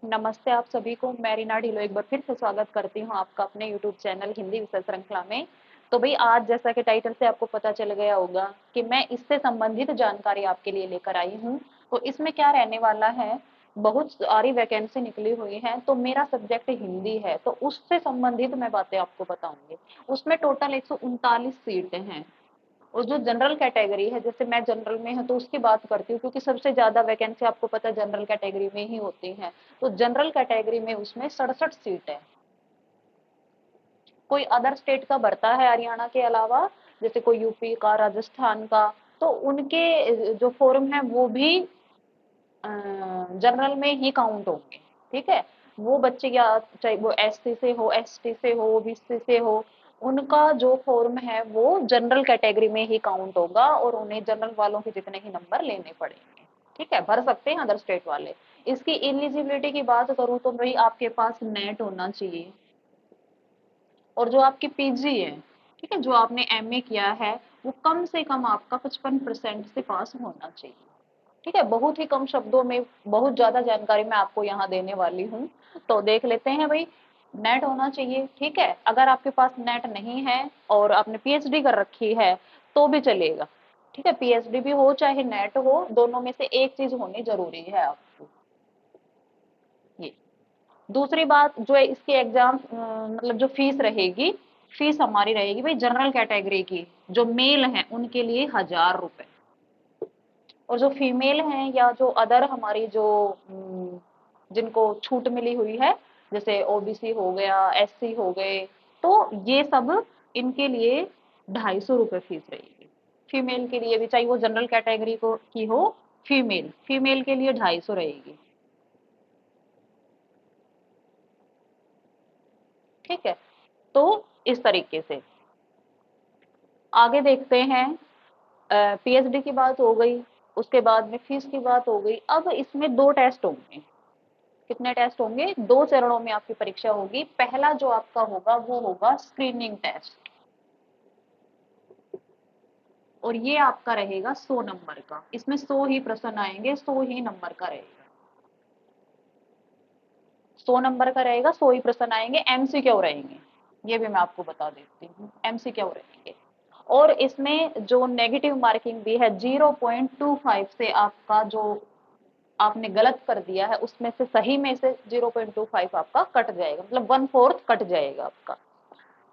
नमस्ते आप सभी को। मैं रीना ढिल्लो एक बार फिर से स्वागत करती हूँ आपका अपने यूट्यूब चैनल हिंदी विषय श्रृंखला में। तो भाई आज जैसा कि टाइटल से आपको पता चल गया होगा कि मैं इससे संबंधित जानकारी आपके लिए लेकर आई हूँ। तो इसमें क्या रहने वाला है, बहुत सारी वैकेंसी निकली हुई है, तो मेरा सब्जेक्ट हिंदी है तो उससे संबंधित मैं बातें आपको बताऊंगी। उसमें टोटल 139 सीटें हैं। और जो जनरल कैटेगरी है, जैसे मैं जनरल में हूँ तो उसकी बात करती हूँ, क्योंकि सबसे ज्यादा वैकेंसी आपको पता है जनरल कैटेगरी में ही होती है। तो जनरल कैटेगरी में उसमें 67 सीट है। कोई अदर स्टेट का भरता है हरियाणा के अलावा, जैसे कोई यूपी का, राजस्थान का, तो उनके जो फॉर्म है वो भी जनरल में ही काउंट होंगे। ठीक है, वो बच्चे या चाहे वो एससी से हो, एसटी से हो, ओबीसी से हो, उनका जो फॉर्म है वो जनरल कैटेगरी में ही काउंट होगा और उन्हें जनरल वालों के जितने ही नंबर लेने पड़ेंगे। ठीक है, भर सकते हैं अदर स्टेट वाले। इसकी एलिजिबिलिटी की बात करूं तो भाई आपके पास नेट होना चाहिए, और जो आपकी पीजी है, ठीक है, जो आपने एमए किया है, वो कम से कम आपका 55% से पास होना चाहिए। ठीक है, बहुत ही कम शब्दों में बहुत ज्यादा जानकारी मैं आपको यहाँ देने वाली हूँ। तो देख लेते हैं भाई। नेट होना चाहिए, ठीक है। अगर आपके पास नेट नहीं है और आपने पीएचडी कर रखी है तो भी चलेगा। ठीक है, पीएचडी भी हो चाहे नेट हो, दोनों में से एक चीज होनी जरूरी है आपको। ये दूसरी बात जो है, इसकी एग्जाम मतलब जो फीस रहेगी, फीस हमारी रहेगी भाई जनरल कैटेगरी की, जो मेल है उनके लिए 1000 रुपए, और जो फीमेल हैं या जो अदर हमारी जो जिनको छूट मिली हुई है, जैसे ओबीसी हो गया, एससी हो गए, तो ये सब इनके लिए 250 रुपए फीस रहेगी। फीमेल के लिए भी, चाहे वो जनरल कैटेगरी को की हो, फीमेल फीमेल के लिए 250 रहेगी। ठीक है, तो इस तरीके से आगे देखते हैं। पीएचडी की बात हो गई, उसके बाद में फीस की बात हो गई। अब इसमें दो टेस्ट होंगे। कितने टेस्ट होंगे? दो चरणों में आपकी परीक्षा होगी। पहला जो आपका होगा वो होगा स्क्रीनिंग टेस्ट, और ये आपका रहेगा 100 नंबर का। इसमें 100 ही प्रश्न आएंगे, 100 ही नंबर का रहेगा। 100 नंबर का रहेगा, 100 ही प्रश्न आएंगे। एमसीक्यू रहेंगे, ये भी मैं आपको बता देती हूँ, एमसीक्यू रहेंगे। और इसमें जो नेगेटिव मार्किंग भी है, 0.25 से आपका जो आपने गलत कर दिया है उसमें से सही में से 0.25 आपका कट जाएगा, मतलब 1/4 कट जाएगा आपका।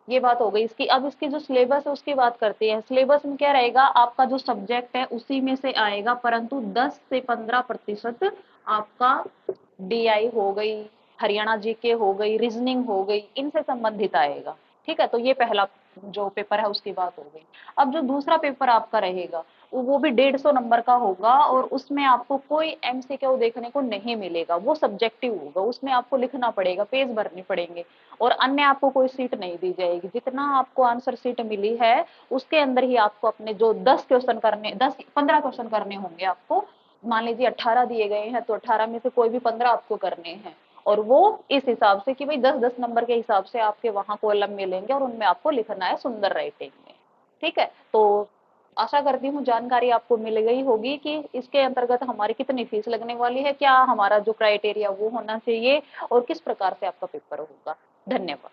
ये बात हो गई इसकी। अब इसकी जो सिलेबस है उसकी बात करते हैं। सिलेबस में क्या रहेगा, आपका जो सब्जेक्ट है उसी में से आएगा, परंतु 10 से 15% आपका डीआई हो गई, हरियाणा जीके हो गई, रीजनिंग हो गई, इनसे संबंधित आएगा। ठीक है, तो ये पहला जो पेपर है उसकी बात हो गई। अब जो दूसरा पेपर आपका रहेगा वो भी 150 नंबर का होगा, और उसमें आपको कोई एमसीक्यू देखने को नहीं मिलेगा। वो सब्जेक्टिव होगा, उसमें आपको लिखना पड़ेगा, पेज भरने पड़ेंगे, और अन्य आपको कोई सीट नहीं दी जाएगी। जितना आपको आंसर सीट मिली है उसके अंदर ही आपको अपने जो 10 क्वेश्चन करने, 10 15 क्वेश्चन करने होंगे आपको। मान लीजिए 18 दिए गए हैं तो 18 में से कोई भी 15 आपको करने हैं, और वो इस हिसाब से कि भाई 10 10 नंबर के हिसाब से आपके वहां कॉलम मिलेंगे और उनमें आपको लिखना है सुंदर राइटिंग में। ठीक है, तो आशा करती हूँ जानकारी आपको मिल गई होगी कि इसके अंतर्गत हमारी कितनी फीस लगने वाली है, क्या हमारा जो क्राइटेरिया वो होना चाहिए, और किस प्रकार से आपका पेपर होगा। धन्यवाद।